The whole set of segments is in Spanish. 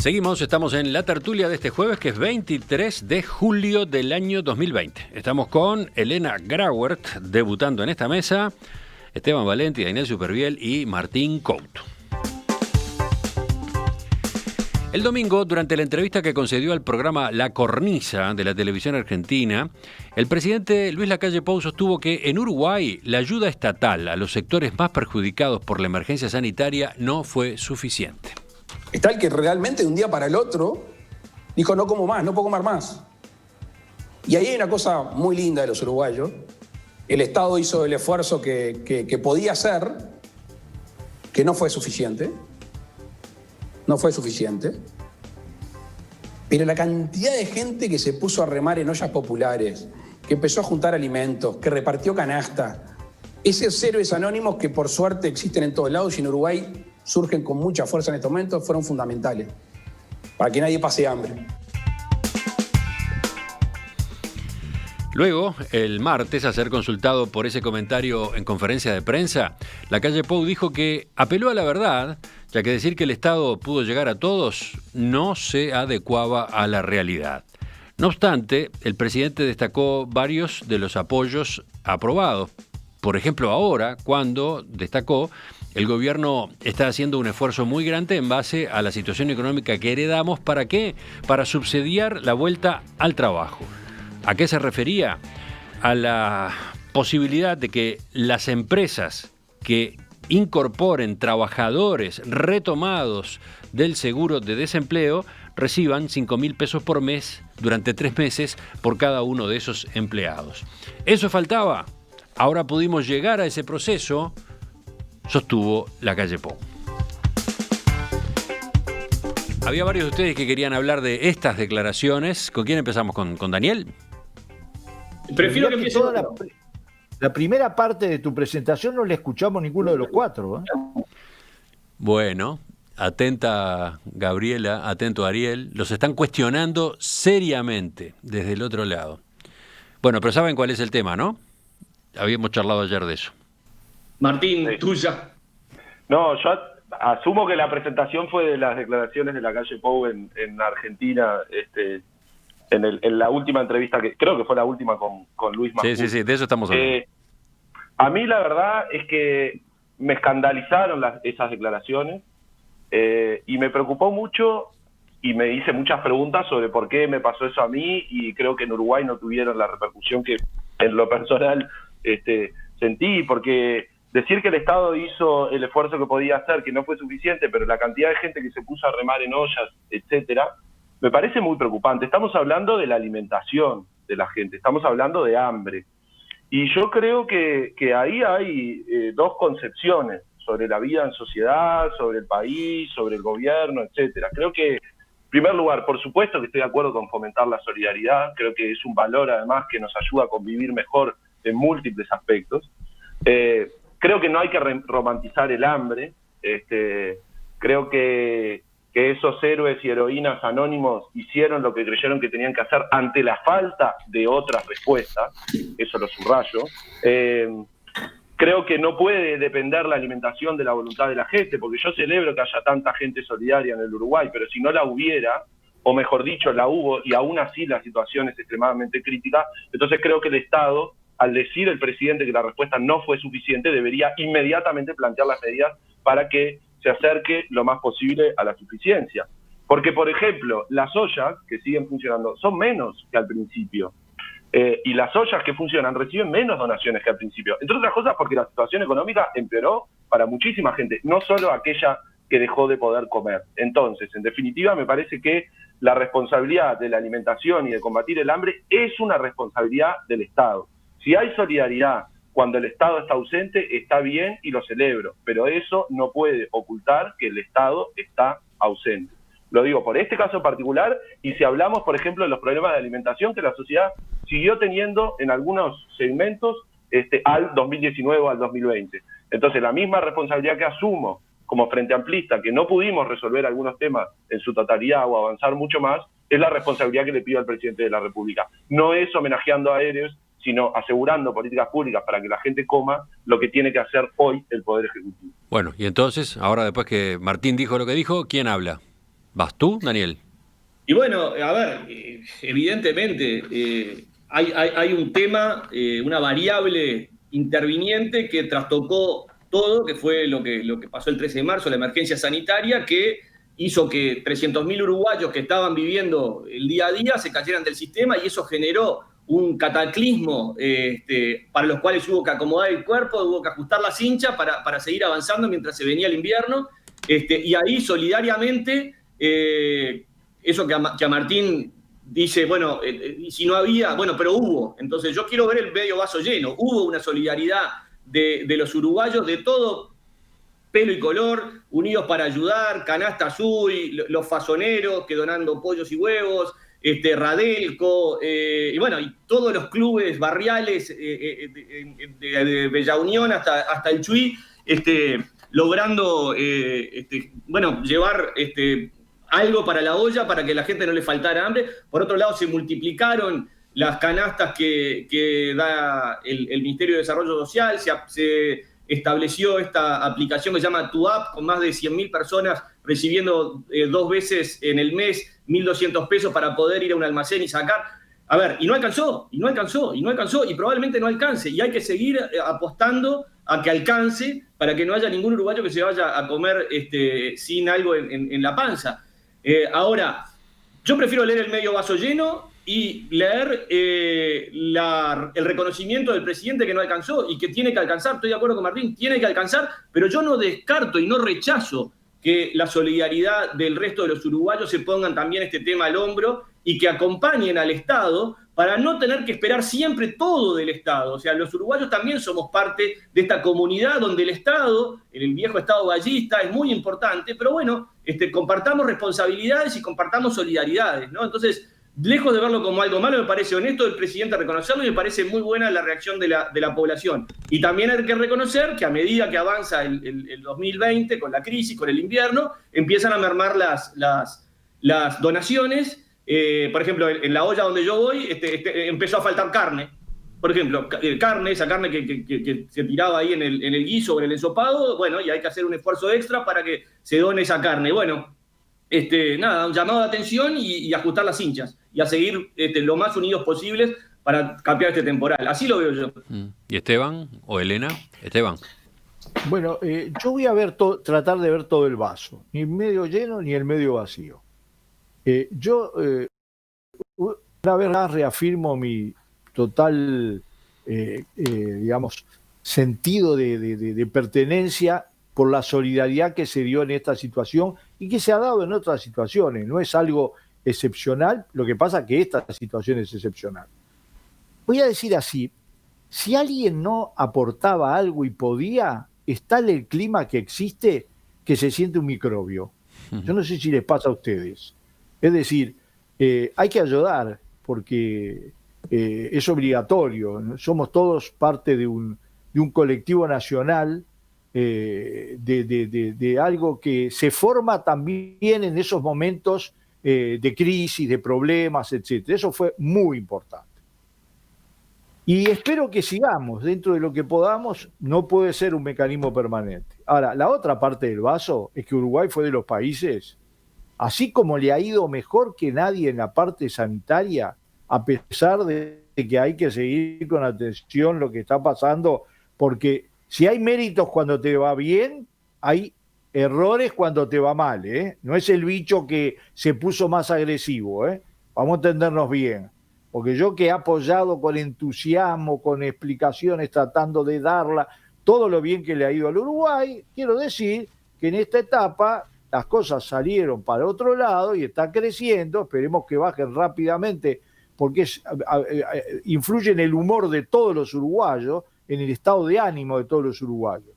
Seguimos, estamos en la tertulia de este jueves, que es 23 de julio del año 2020. Estamos con Elena Grauert, debutando en esta mesa, Esteban Valenti, Inés Superviel y Martín Couto. El domingo, durante la entrevista que concedió al programa La Cornisa de la televisión argentina, el presidente Luis Lacalle Pou sostuvo que en Uruguay la ayuda estatal a los sectores más perjudicados por la emergencia sanitaria no fue suficiente. Está el que realmente de un día para el otro dijo no como más, no puedo comer más. Y ahí hay una cosa muy linda de los uruguayos. El Estado hizo el esfuerzo que podía hacer, que no fue suficiente. No fue suficiente. Pero la cantidad de gente que se puso a remar en ollas populares, que empezó a juntar alimentos, que repartió canasta, esos héroes anónimos que por suerte existen en todos lados y en Uruguay surgen con mucha fuerza en estos momentos, fueron fundamentales para que nadie pase hambre. Luego, el martes, a ser consultado por ese comentario en conferencia de prensa, Lacalle Pou dijo que apeló a la verdad, ya que decir que el Estado pudo llegar a todos no se adecuaba a la realidad. No obstante, el presidente destacó varios de los apoyos aprobados. Por ejemplo, ahora, cuando destacó, el gobierno está haciendo un esfuerzo muy grande en base a la situación económica que heredamos. ¿Para qué? Para subsidiar la vuelta al trabajo. ¿A qué se refería? A la posibilidad de que las empresas que incorporen trabajadores retomados del seguro de desempleo reciban 5.000 pesos por mes durante 3 meses por cada uno de esos empleados. ¿Eso faltaba? Ahora pudimos llegar a ese proceso, sostuvo Lacalle Pou. Había varios de ustedes que querían hablar de estas declaraciones. ¿Con quién empezamos? ¿Con Daniel? Prefiero que empiece la primera parte de tu presentación no la escuchamos ninguno de los cuatro, ¿eh? Bueno, atenta Gabriela, atento Ariel. Los están cuestionando seriamente desde el otro lado. Bueno, pero saben cuál es el tema, ¿no? Habíamos charlado ayer de eso. Martín, sí. Tuya. No, yo asumo que la presentación fue de las declaraciones de Lacalle Pou en Argentina, en la última entrevista, que creo que fue la última con Luis Majul. Sí, de eso estamos hablando. A mí la verdad es que me escandalizaron esas declaraciones y me preocupó mucho y me hice muchas preguntas sobre por qué me pasó eso a mí, y creo que en Uruguay no tuvieron la repercusión que en lo personal sentí, porque decir que el Estado hizo el esfuerzo que podía hacer, que no fue suficiente, pero la cantidad de gente que se puso a remar en ollas, etcétera, me parece muy preocupante. Estamos hablando de la alimentación de la gente, estamos hablando de hambre. Y yo creo que ahí hay dos concepciones sobre la vida en sociedad, sobre el país, sobre el gobierno, etcétera. Creo que, en primer lugar, por supuesto que estoy de acuerdo con fomentar la solidaridad. Creo que es un valor, además, que nos ayuda a convivir mejor en múltiples aspectos. Creo que no hay que romantizar el hambre. Creo que esos héroes y heroínas anónimos hicieron lo que creyeron que tenían que hacer ante la falta de otras respuestas. Eso lo subrayo. Creo que no puede depender la alimentación de la voluntad de la gente, porque yo celebro que haya tanta gente solidaria en el Uruguay, pero si no la hubiera, o mejor dicho, la hubo, y aún así la situación es extremadamente crítica, entonces creo que el Estado, al decir el presidente que la respuesta no fue suficiente, debería inmediatamente plantear las medidas para que se acerque lo más posible a la suficiencia. Porque, por ejemplo, las ollas que siguen funcionando son menos que al principio. Y las ollas que funcionan reciben menos donaciones que al principio. Entre otras cosas porque la situación económica empeoró para muchísima gente, no solo aquella que dejó de poder comer. Entonces, en definitiva, me parece que la responsabilidad de la alimentación y de combatir el hambre es una responsabilidad del Estado. Si hay solidaridad cuando el Estado está ausente, está bien y lo celebro, pero eso no puede ocultar que el Estado está ausente. Lo digo por este caso en particular, y si hablamos, por ejemplo, de los problemas de alimentación que la sociedad siguió teniendo en algunos segmentos al 2019 o al 2020. Entonces, la misma responsabilidad que asumo como Frente Amplista, que no pudimos resolver algunos temas en su totalidad o avanzar mucho más, es la responsabilidad que le pido al presidente de la República. No es homenajeando a héroes, sino asegurando políticas públicas para que la gente coma lo que tiene que hacer hoy el Poder Ejecutivo. Bueno, y entonces, ahora después que Martín dijo lo que dijo, ¿quién habla? ¿Vas tú, Daniel? Y bueno, a ver, evidentemente hay un tema, una variable interviniente que trastocó todo, que fue lo que pasó el 13 de marzo, la emergencia sanitaria, que hizo que 300.000 uruguayos que estaban viviendo el día a día se cayeran del sistema y eso generó un cataclismo para los cuales hubo que acomodar el cuerpo, hubo que ajustar la cincha para seguir avanzando mientras se venía el invierno. Y ahí solidariamente, eso que a Martín dice, bueno, si no había, bueno, pero hubo. Entonces yo quiero ver el medio vaso lleno. Hubo una solidaridad de los uruguayos de todo pelo y color, unidos para ayudar, Canasta Azul, los fasoneros que donando pollos y huevos, Radelco, y bueno, y todos los clubes barriales de Bella Unión hasta el Chuy, logrando bueno, llevar algo para la olla para que la gente no le faltara hambre. Por otro lado, se multiplicaron las canastas que da el Ministerio de Desarrollo Social, se estableció esta aplicación que se llama Tu App, con más de 100.000 personas recibiendo 2 veces en el mes 1.200 pesos para poder ir a un almacén y sacar. A ver, y no alcanzó, y probablemente no alcance, y hay que seguir apostando a que alcance para que no haya ningún uruguayo que se vaya a comer sin algo en la panza. Ahora, yo prefiero leer el medio vaso lleno y leer el reconocimiento del presidente que no alcanzó y que tiene que alcanzar. Estoy de acuerdo con Martín, tiene que alcanzar, pero yo no descarto y no rechazo que la solidaridad del resto de los uruguayos se pongan también este tema al hombro y que acompañen al Estado para no tener que esperar siempre todo del Estado. O sea, los uruguayos también somos parte de esta comunidad donde el Estado, en el viejo Estado ballista, es muy importante, pero bueno, compartamos responsabilidades y compartamos solidaridades, ¿no? Entonces, lejos de verlo como algo malo, me parece honesto del presidente reconocerlo y me parece muy buena la reacción de la población. Y también hay que reconocer que a medida que avanza el 2020, con la crisis, con el invierno, empiezan a mermar las donaciones. Por ejemplo, en la olla donde yo voy, empezó a faltar carne. Por ejemplo, esa carne que se tiraba ahí en el guiso o en el ensopado, bueno, y hay que hacer un esfuerzo extra para que se done esa carne. Bueno, nada, un llamado de atención y ajustar las cinchas y a seguir lo más unidos posibles para cambiar este temporal. Así lo veo yo. ¿Y Esteban o Elena? Esteban. Bueno, yo voy a tratar de ver todo el vaso, ni el medio lleno ni el medio vacío. Yo una vez más reafirmo mi total, digamos, sentido de pertenencia por la solidaridad que se dio en esta situación y que se ha dado en otras situaciones. No es algo excepcional, lo que pasa es que esta situación es excepcional. Voy a decir así, si alguien no aportaba algo y podía, es tal el clima que existe que se siente un microbio. Yo no sé si les pasa a ustedes. Es decir, hay que ayudar porque es obligatorio, ¿no? Somos todos parte de un colectivo nacional, de algo que se forma también en esos momentos de crisis, de problemas, etc. Eso fue muy importante. Y espero que sigamos dentro de lo que podamos. No puede ser un mecanismo permanente. Ahora, la otra parte del vaso es que Uruguay fue de los países, así como le ha ido mejor que nadie en la parte sanitaria, a pesar de que hay que seguir con atención lo que está pasando, porque si hay méritos cuando te va bien, hay errores cuando te va mal, ¿eh? No es el bicho que se puso más agresivo, ¿eh? Vamos a entendernos bien. Porque yo que he apoyado con entusiasmo, con explicaciones, tratando de darla, todo lo bien que le ha ido al Uruguay, quiero decir que en esta etapa las cosas salieron para otro lado y está creciendo, esperemos que bajen rápidamente, porque influye en el humor de todos los uruguayos, en el estado de ánimo de todos los uruguayos.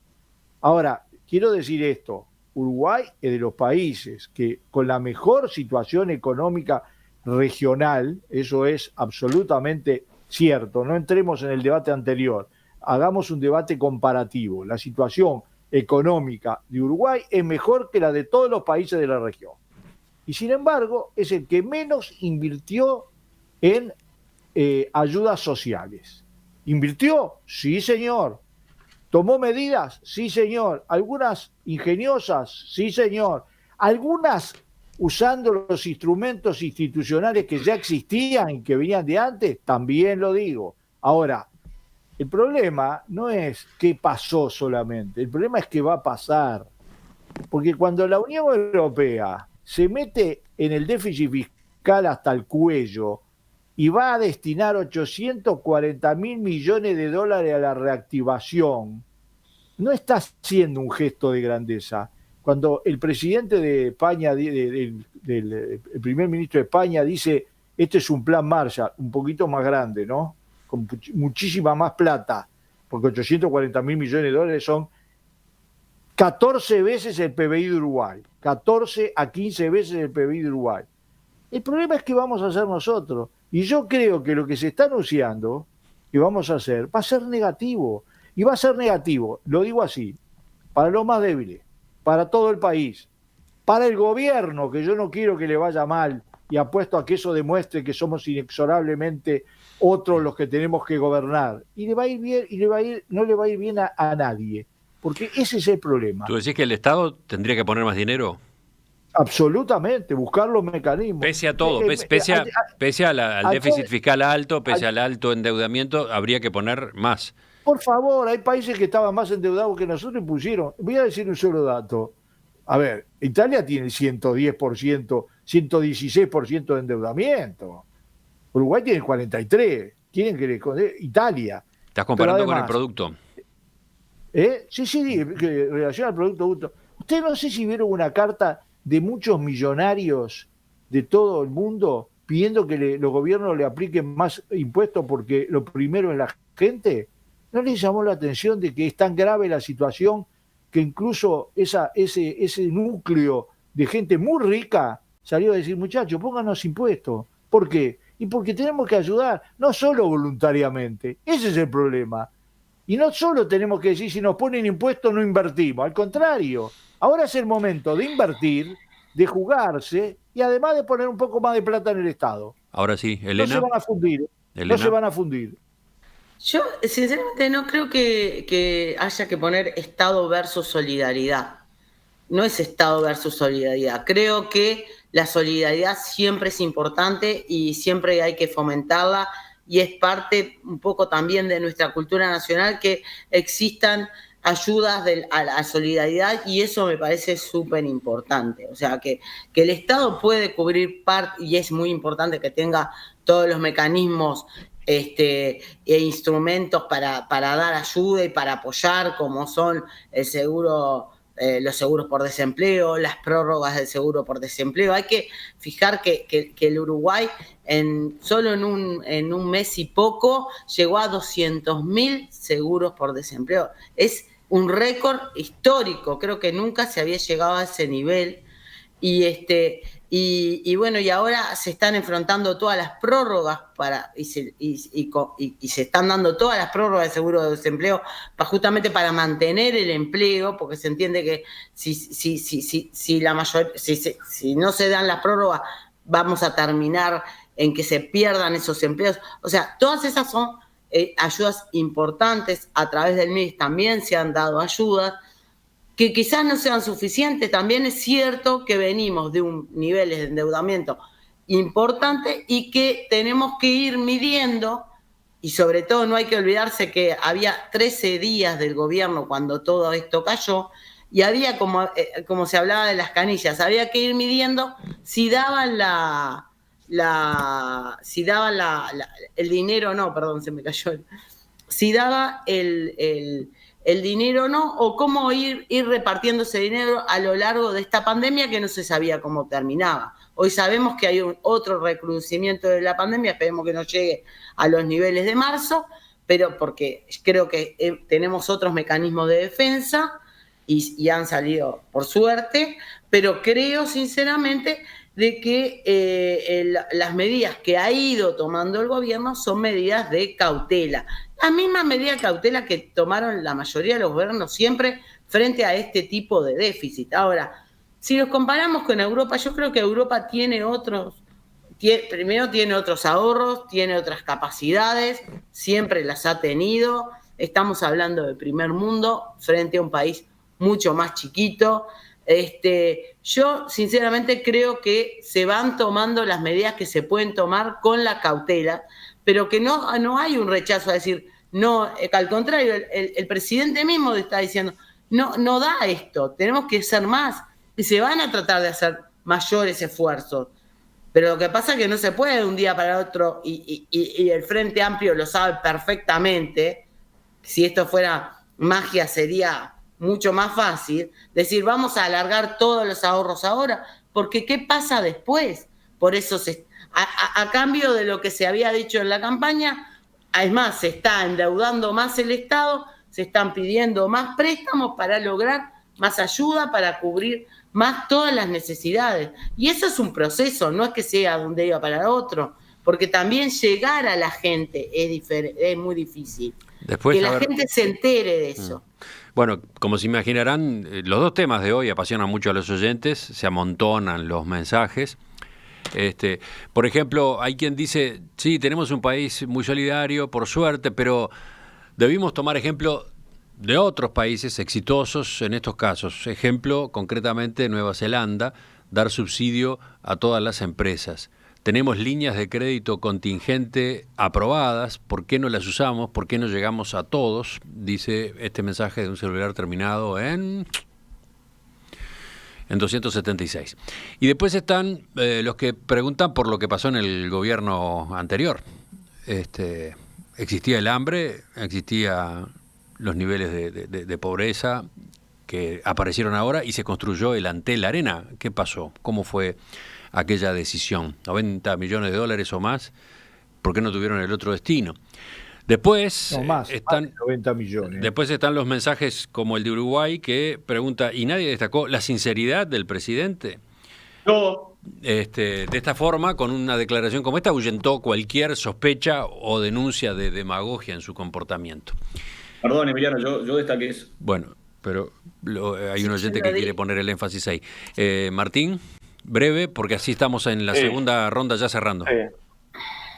Ahora, quiero decir esto, Uruguay es de los países que con la mejor situación económica regional, eso es absolutamente cierto, no entremos en el debate anterior, hagamos un debate comparativo, la situación económica de Uruguay es mejor que la de todos los países de la región. Y sin embargo, es el que menos invirtió en ayudas sociales. ¿Invirtió? Sí, señor. ¿Tomó medidas? Sí, señor. ¿Algunas ingeniosas? Sí, señor. ¿Algunas usando los instrumentos institucionales que ya existían y que venían de antes, también lo digo. Ahora, el problema no es qué pasó solamente, el problema es qué va a pasar. Porque cuando la Unión Europea se mete en el déficit fiscal hasta el cuello y va a destinar 840.000 millones de dólares a la reactivación, no está haciendo un gesto de grandeza. Cuando el presidente de España, el primer ministro de España dice, este es un plan Marshall, un poquito más grande, ¿no? Con muchísima más plata, porque 840.000 millones de dólares son 14 veces el PBI de Uruguay, 14 a 15 veces el PBI de Uruguay. El problema es que vamos a hacer nosotros. Y yo creo que lo que se está anunciando que vamos a hacer va a ser negativo. Y va a ser negativo, lo digo así, para los más débiles, para todo el país, para el gobierno, que yo no quiero que le vaya mal, y apuesto a que eso demuestre que somos inexorablemente otros los que tenemos que gobernar. Y le va a ir bien, y no le va a ir bien a nadie. Porque ese es el problema. ¿Tú decís que el Estado tendría que poner más dinero? Absolutamente, buscar los mecanismos. Pese a todo, pese al déficit fiscal alto, pese al alto endeudamiento, habría que poner más. Por favor, hay países que estaban más endeudados que nosotros y pusieron. Voy a decir un solo dato. A ver, Italia tiene 110%, 116% de endeudamiento. Uruguay tiene 43%. ¿Quieren que le conde? Italia. ¿Estás comparando además, con el producto? Sí, en relación al Producto Bruto. Ustedes no sé si vieron una carta de muchos millonarios de todo el mundo pidiendo que los gobiernos le apliquen más impuestos porque lo primero es la gente. ¿No les llamó la atención de que es tan grave la situación que incluso ese núcleo de gente muy rica salió a decir, muchachos, pónganos impuestos? ¿Por qué? Y porque tenemos que ayudar, no solo voluntariamente. Ese es el problema. Y no solo tenemos que decir, si nos ponen impuestos no invertimos, al contrario, ahora es el momento de invertir, de jugarse y además de poner un poco más de plata en el Estado. Ahora sí, Elena. No se van a fundir, Elena. no se van a fundir. Yo, sinceramente, no creo que haya que poner Estado versus solidaridad. No es Estado versus solidaridad. Creo que la solidaridad siempre es importante y siempre hay que fomentarla. Y es parte un poco también de nuestra cultura nacional que existan ayudas a la solidaridad y eso me parece súper importante. O sea, que el Estado puede cubrir parte y es muy importante que tenga todos los mecanismos e instrumentos para dar ayuda y para apoyar, como son el seguro, los seguros por desempleo, las prórrogas del seguro por desempleo. Hay que fijar que el Uruguay solo en un mes y poco llegó a 200.000 seguros por desempleo. Es un récord histórico, creo que nunca se había llegado a ese nivel. Y bueno, y ahora se están enfrentando todas las prórrogas y se están dando todas las prórrogas de seguro de desempleo justamente para mantener el empleo, porque se entiende que si no se dan las prórrogas vamos a terminar en que se pierdan esos empleos. O sea, todas esas son ayudas importantes. A través del MIDES también se han dado ayudas que quizás no sean suficientes. También es cierto que venimos de un nivel de endeudamiento importante y que tenemos que ir midiendo, y sobre todo no hay que olvidarse que había 13 días del gobierno cuando todo esto cayó, y había, como se hablaba de las canillas, había que ir midiendo si daban el dinero, no, perdón, se me cayó, si daba el dinero o no, o cómo ir repartiendo ese dinero a lo largo de esta pandemia que no se sabía cómo terminaba. Hoy sabemos que hay otro recrudecimiento de la pandemia, esperemos que no llegue a los niveles de marzo, pero porque creo que tenemos otros mecanismos de defensa y han salido por suerte, pero creo sinceramente de que las medidas que ha ido tomando el gobierno son medidas de cautela. La misma medida de cautela que tomaron la mayoría de los gobiernos siempre frente a este tipo de déficit. Ahora, si nos comparamos con Europa, yo creo que Europa primero tiene otros ahorros, tiene otras capacidades, siempre las ha tenido. Estamos hablando del primer mundo frente a un país mucho más chiquito. Yo sinceramente creo que se van tomando las medidas que se pueden tomar con la cautela, pero que no hay un rechazo a decir, no, al contrario, el presidente mismo está diciendo, no da esto, tenemos que hacer más, y se van a tratar de hacer mayores esfuerzos. Pero lo que pasa es que no se puede de un día para otro, y el Frente Amplio lo sabe perfectamente. Si esto fuera magia sería mucho más fácil decir, vamos a alargar todos los ahorros ahora, porque ¿qué pasa después? Por eso, a cambio de lo que se había dicho en la campaña, es más, se está endeudando más el Estado, se están pidiendo más préstamos para lograr más ayuda, para cubrir más todas las necesidades. Y eso es un proceso, no es que sea de un día para otro, porque también llegar a la gente es muy difícil. Después, que la gente se entere de eso. Bueno, como se imaginarán, los dos temas de hoy apasionan mucho a los oyentes, se amontonan los mensajes. Por ejemplo, hay quien dice, sí, tenemos un país muy solidario, por suerte, pero debimos tomar ejemplo de otros países exitosos en estos casos. Ejemplo, concretamente, Nueva Zelanda, dar subsidio a todas las empresas. Tenemos líneas de crédito contingente aprobadas, ¿por qué no las usamos? ¿Por qué no llegamos a todos? Dice este mensaje de un celular terminado en 276. Y después están los que preguntan por lo que pasó en el gobierno anterior. Existía el hambre, existía los niveles de pobreza que aparecieron ahora y se construyó el Antel Arena. ¿Qué pasó? ¿Cómo fue aquella decisión? $90 millones o más, ¿por qué no tuvieron el otro destino? Después, más están de 90 millones. Después están los mensajes como el de Uruguay que pregunta, ¿y nadie destacó la sinceridad del presidente? No. De esta forma, con una declaración como esta, ahuyentó cualquier sospecha o denuncia de demagogia en su comportamiento. Perdón, Emiliano, yo destaqué eso. Bueno, pero hay un oyente que quiere poner el énfasis ahí. Martín, breve, porque así estamos en la segunda ronda ya cerrando. Sí.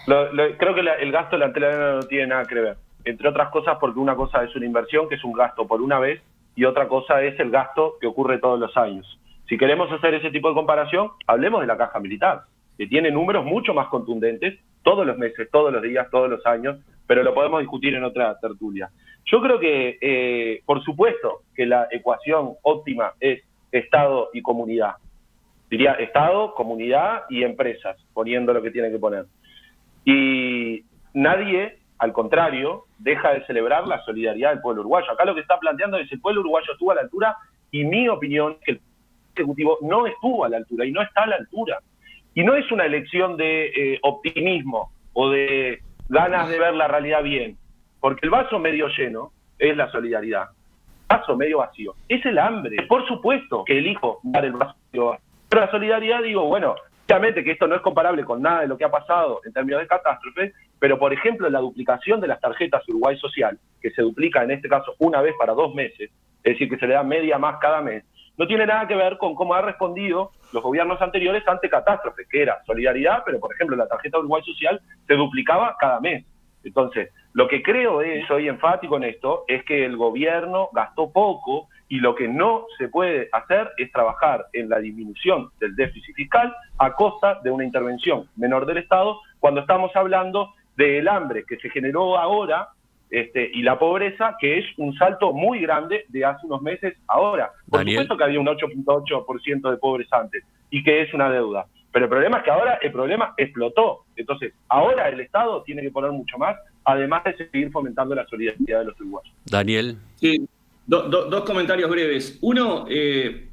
Creo que el gasto de la Antel Arena no tiene nada que ver. Entre otras cosas porque una cosa es una inversión, que es un gasto por una vez, y otra cosa es el gasto que ocurre todos los años. Si queremos hacer ese tipo de comparación, hablemos de la Caja Militar, que tiene números mucho más contundentes todos los meses, todos los días, todos los años, pero lo podemos discutir en otra tertulia. Yo creo que, por supuesto, que la ecuación óptima es Estado y comunidad. Diría Estado, comunidad y empresas, poniendo lo que tiene que poner. Y nadie, al contrario, deja de celebrar la solidaridad del pueblo uruguayo. Acá lo que está planteando es el pueblo uruguayo estuvo a la altura, y mi opinión es que el Ejecutivo no estuvo a la altura y no está a la altura. Y no es una elección de optimismo o de ganas de ver la realidad bien, porque el vaso medio lleno es la solidaridad. Vaso medio vacío es el hambre. Por supuesto que elijo dar el vaso medio vacío. Pero la solidaridad, digo, bueno, obviamente que esto no es comparable con nada de lo que ha pasado en términos de catástrofes, pero por ejemplo la duplicación de las tarjetas Uruguay Social, que se duplica en este caso una vez para 2 meses, es decir, que se le da media más cada mes, no tiene nada que ver con cómo han respondido los gobiernos anteriores ante catástrofes, que era solidaridad, pero por ejemplo la tarjeta Uruguay Social se duplicaba cada mes. Entonces, lo que creo es, soy enfático en esto, es que el gobierno gastó poco, y lo que no se puede hacer es trabajar en la disminución del déficit fiscal a costa de una intervención menor del Estado, cuando estamos hablando del hambre que se generó ahora y la pobreza, que es un salto muy grande de hace unos meses ahora. Por supuesto que había un 8.8% de pobres antes y que es una deuda. Pero el problema es que ahora el problema explotó. Entonces, ahora el Estado tiene que poner mucho más, además de seguir fomentando la solidaridad de los uruguayos. Daniel. Sí. Dos comentarios breves. Uno, en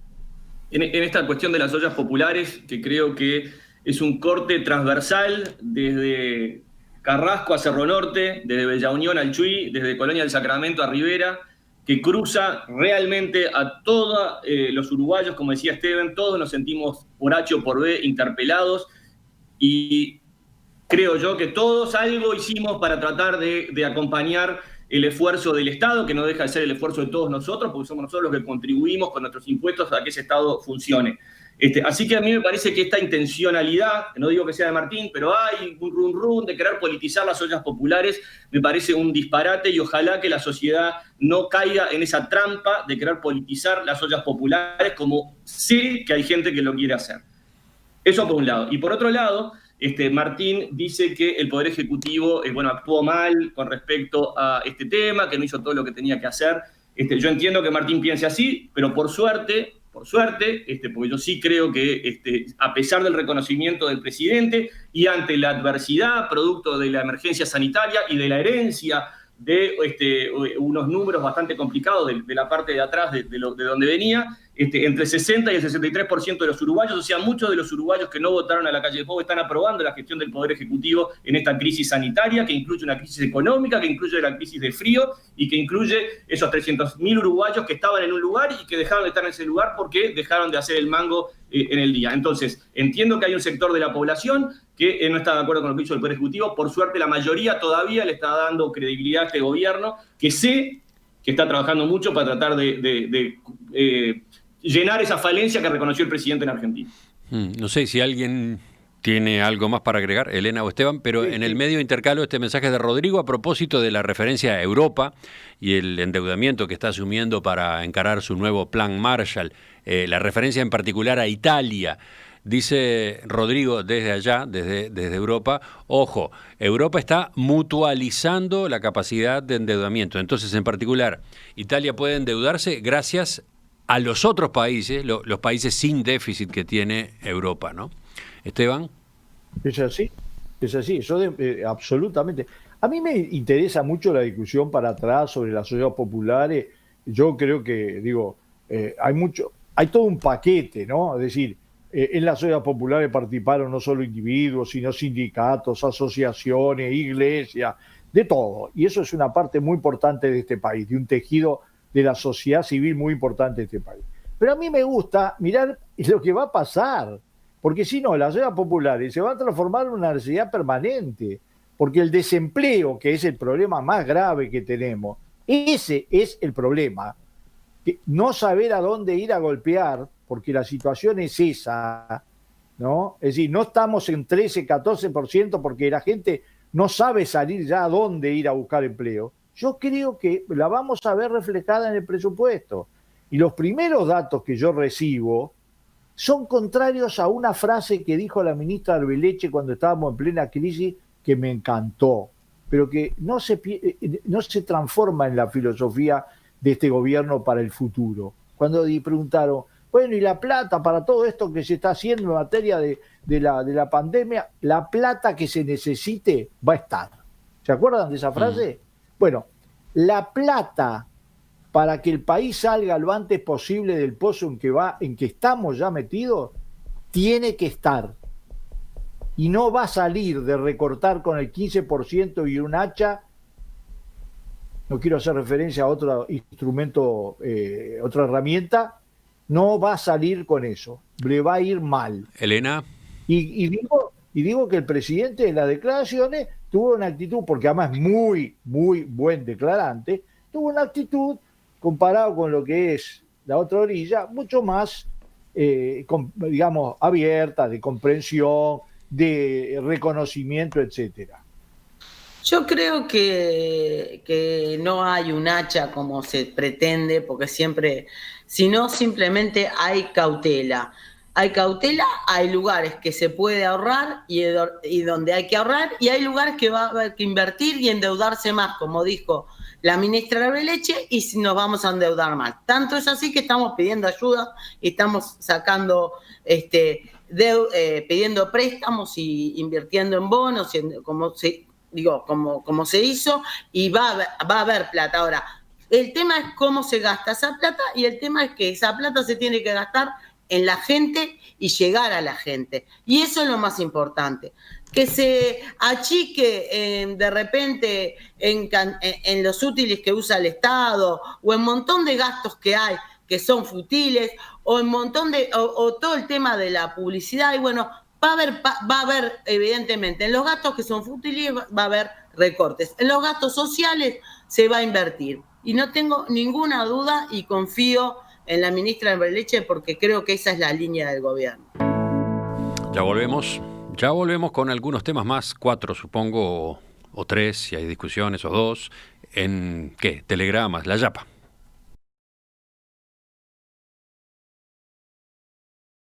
esta cuestión de las ollas populares, que creo que es un corte transversal desde Carrasco a Cerro Norte, desde Bella Unión al Chuy, desde Colonia del Sacramento a Rivera, que cruza realmente a todos los uruguayos, como decía Steven, todos nos sentimos por H o por B interpelados, y creo yo que todos algo hicimos para tratar de acompañar el esfuerzo del Estado, que no deja de ser el esfuerzo de todos nosotros, porque somos nosotros los que contribuimos con nuestros impuestos a que ese Estado funcione. Así que a mí me parece que esta intencionalidad, no digo que sea de Martín, pero hay un run de querer politizar las ollas populares, me parece un disparate y ojalá que la sociedad no caiga en esa trampa de querer politizar las ollas populares, como sé que hay gente que lo quiere hacer. Eso por un lado. Y por otro lado, Martín dice que el Poder Ejecutivo actuó mal con respecto a este tema, que no hizo todo lo que tenía que hacer. Yo entiendo que Martín piense así, pero por suerte, porque yo sí creo que a pesar del reconocimiento del presidente y ante la adversidad producto de la emergencia sanitaria y de la herencia de unos números bastante complicados de la parte de atrás de donde venía, entre el 60 y el 63% de los uruguayos, o sea, muchos de los uruguayos que no votaron a la calle Pou están aprobando la gestión del Poder Ejecutivo en esta crisis sanitaria, que incluye una crisis económica, que incluye la crisis de frío y que incluye esos 300.000 uruguayos que estaban en un lugar y que dejaron de estar en ese lugar porque dejaron de hacer el mango en el día. Entonces, entiendo que hay un sector de la población que no está de acuerdo con lo que hizo el Poder Ejecutivo. Por suerte, la mayoría todavía le está dando credibilidad a este gobierno, que sé que está trabajando mucho para tratar de llenar esa falencia que reconoció el presidente en Argentina. No sé si alguien tiene algo más para agregar, Elena o Esteban, pero en el medio intercalo este mensaje de Rodrigo a propósito de la referencia a Europa y el endeudamiento que está asumiendo para encarar su nuevo plan Marshall, la referencia en particular a Italia. Dice Rodrigo desde allá, desde Europa, ojo, Europa está mutualizando la capacidad de endeudamiento. Entonces, en particular, Italia puede endeudarse gracias a los otros países, los países sin déficit que tiene Europa, ¿no? Esteban. Es así, eso absolutamente. A mí me interesa mucho la discusión para atrás sobre las ollas populares. Yo creo que, hay todo un paquete, ¿no? Es decir, en las ollas populares participaron no solo individuos, sino sindicatos, asociaciones, iglesias, de todo. Y eso es una parte muy importante de este país, de un tejido de la sociedad civil muy importante de este país. Pero a mí me gusta mirar lo que va a pasar, porque si no, las ollas populares se van a transformar en una necesidad permanente, porque el desempleo, que es el problema más grave que tenemos, ese es el problema. No saber a dónde ir a golpear, porque la situación es esa, ¿no? Es decir, no estamos en 13, 14% porque la gente no sabe salir ya a dónde ir a buscar empleo. Yo creo que la vamos a ver reflejada en el presupuesto. Y los primeros datos que yo recibo son contrarios a una frase que dijo la ministra Arbeleche cuando estábamos en plena crisis, que me encantó, pero que no se transforma en la filosofía de este gobierno para el futuro. Cuando preguntaron, bueno, ¿y la plata para todo esto que se está haciendo en materia de la pandemia? La plata que se necesite va a estar. ¿Se acuerdan de esa frase? Bueno, la plata para que el país salga lo antes posible del pozo en que estamos ya metidos, tiene que estar. Y no va a salir de recortar con el 15% y un hacha. No quiero hacer referencia a otro instrumento, otra herramienta. No va a salir con eso. Le va a ir mal. Elena. Y digo que el presidente de las declaraciones tuvo una actitud, porque además muy, muy buen declarante, tuvo una actitud, comparado con lo que es la otra orilla, mucho más, digamos, abierta, de comprensión, de reconocimiento, etcétera. Yo creo que no hay un hacha como se pretende, porque sino simplemente hay cautela. Hay cautela, hay lugares que se puede ahorrar y donde hay que ahorrar, y hay lugares que va a haber que invertir y endeudarse más, como dijo la ministra Arbeleche, y nos vamos a endeudar más. Tanto es así que estamos pidiendo ayuda y estamos sacando, pidiendo préstamos y invirtiendo en bonos, como se hizo, y va a haber plata. Ahora, el tema es cómo se gasta esa plata, y el tema es que esa plata se tiene que gastar en la gente y llegar a la gente. Y eso es lo más importante. Que se achique de repente en los útiles que usa el Estado, o en un montón de gastos que hay que son futiles, o en o todo el tema de la publicidad. Y bueno, va a haber evidentemente en los gastos que son futiles va a haber recortes. En los gastos sociales se va a invertir. Y no tengo ninguna duda y confío en la ministra Berleche, porque creo que esa es la línea del gobierno. Ya volvemos con algunos temas más, 4 supongo, o 3, si hay discusiones, o 2, en ¿qué? Telegramas, la Yapa.